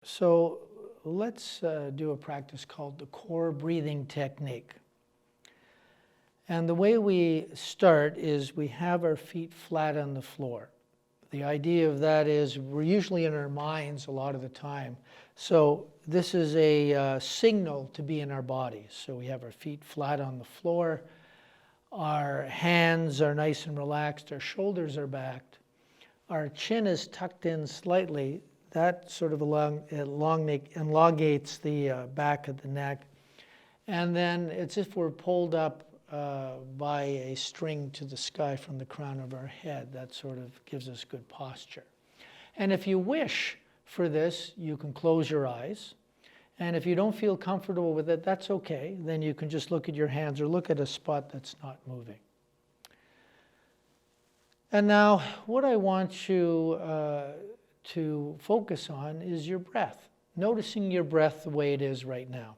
So let's do a practice called the core breathing technique. And the way we start is we have our feet flat on the floor. The idea of that is we're usually in our minds a lot of the time. So this is a signal to be in our bodies. So we have our feet flat on the floor. Our hands are nice and relaxed. Our shoulders are back. Our chin is tucked in slightly. That sort of elongates the back of the neck. And then it's as if we're pulled up by a string to the sky from the crown of our head. That sort of gives us good posture. And if you wish for this, you can close your eyes. And if you don't feel comfortable with it, that's okay. Then you can just look at your hands or look at a spot that's not moving. And now what I want you to focus on is your breath. Noticing your breath the way it is right now.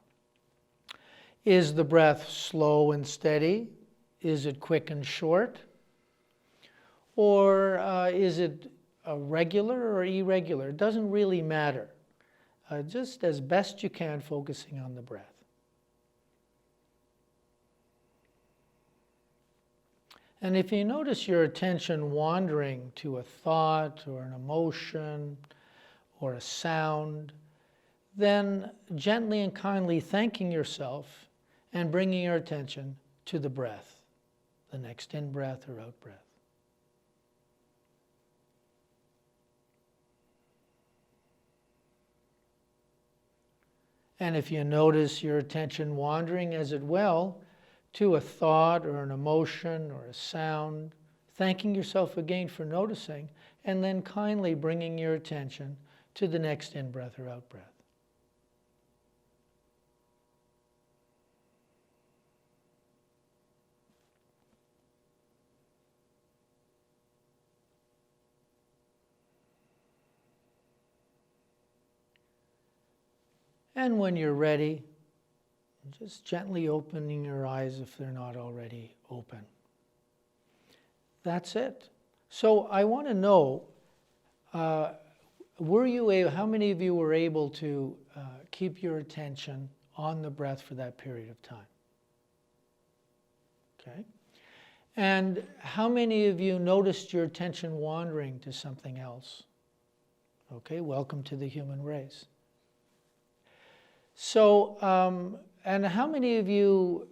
Is the breath slow and steady? Is it quick and short? Or is it regular or irregular? It doesn't really matter. Just as best you can, focusing on the breath. And if you notice your attention wandering to a thought or an emotion or a sound, then gently and kindly thanking yourself and bringing your attention to the breath, the next in-breath or out-breath. And if you notice your attention wandering as it will to a thought or an emotion or a sound, thanking yourself again for noticing, and then kindly bringing your attention to the next in-breath or out-breath. And when you're ready, just gently opening your eyes if they're not already open. That's it. So I want to know, how many of you were able to keep your attention on the breath for that period of time? Okay. And how many of you noticed your attention wandering to something else? Okay, welcome to the human race. So, and how many of you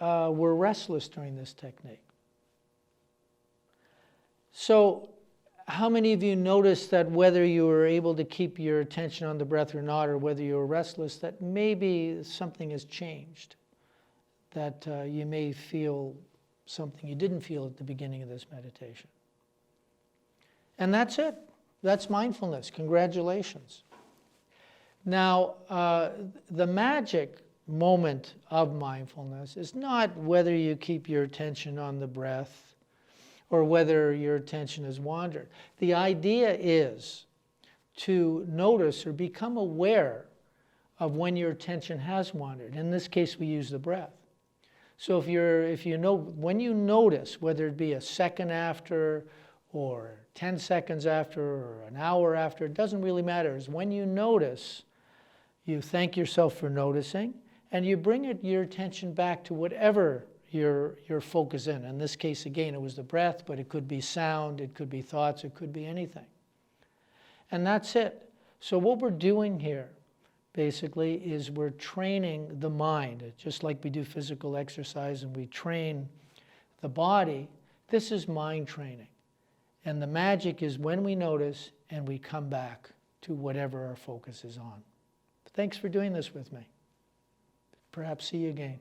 were restless during this technique? So, how many of you noticed that whether you were able to keep your attention on the breath or not, or whether you were restless, that maybe something has changed? That you may feel something you didn't feel at the beginning of this meditation. And that's it. That's mindfulness. Congratulations. Now, the magic moment of mindfulness is not whether you keep your attention on the breath or whether your attention has wandered. The idea is to notice or become aware of when your attention has wandered. In this case, we use the breath. So when you notice, whether it be a second after or 10 seconds after or an hour after, it doesn't really matter. It's when you notice, you thank yourself for noticing, and you bring your attention back to whatever your focus in. In this case, again, it was the breath, but it could be sound, it could be thoughts, it could be anything. And that's it. So what we're doing here, basically, is we're training the mind. Just like we do physical exercise and we train the body, this is mind training. And the magic is when we notice and we come back to whatever our focus is on. Thanks for doing this with me. Perhaps see you again.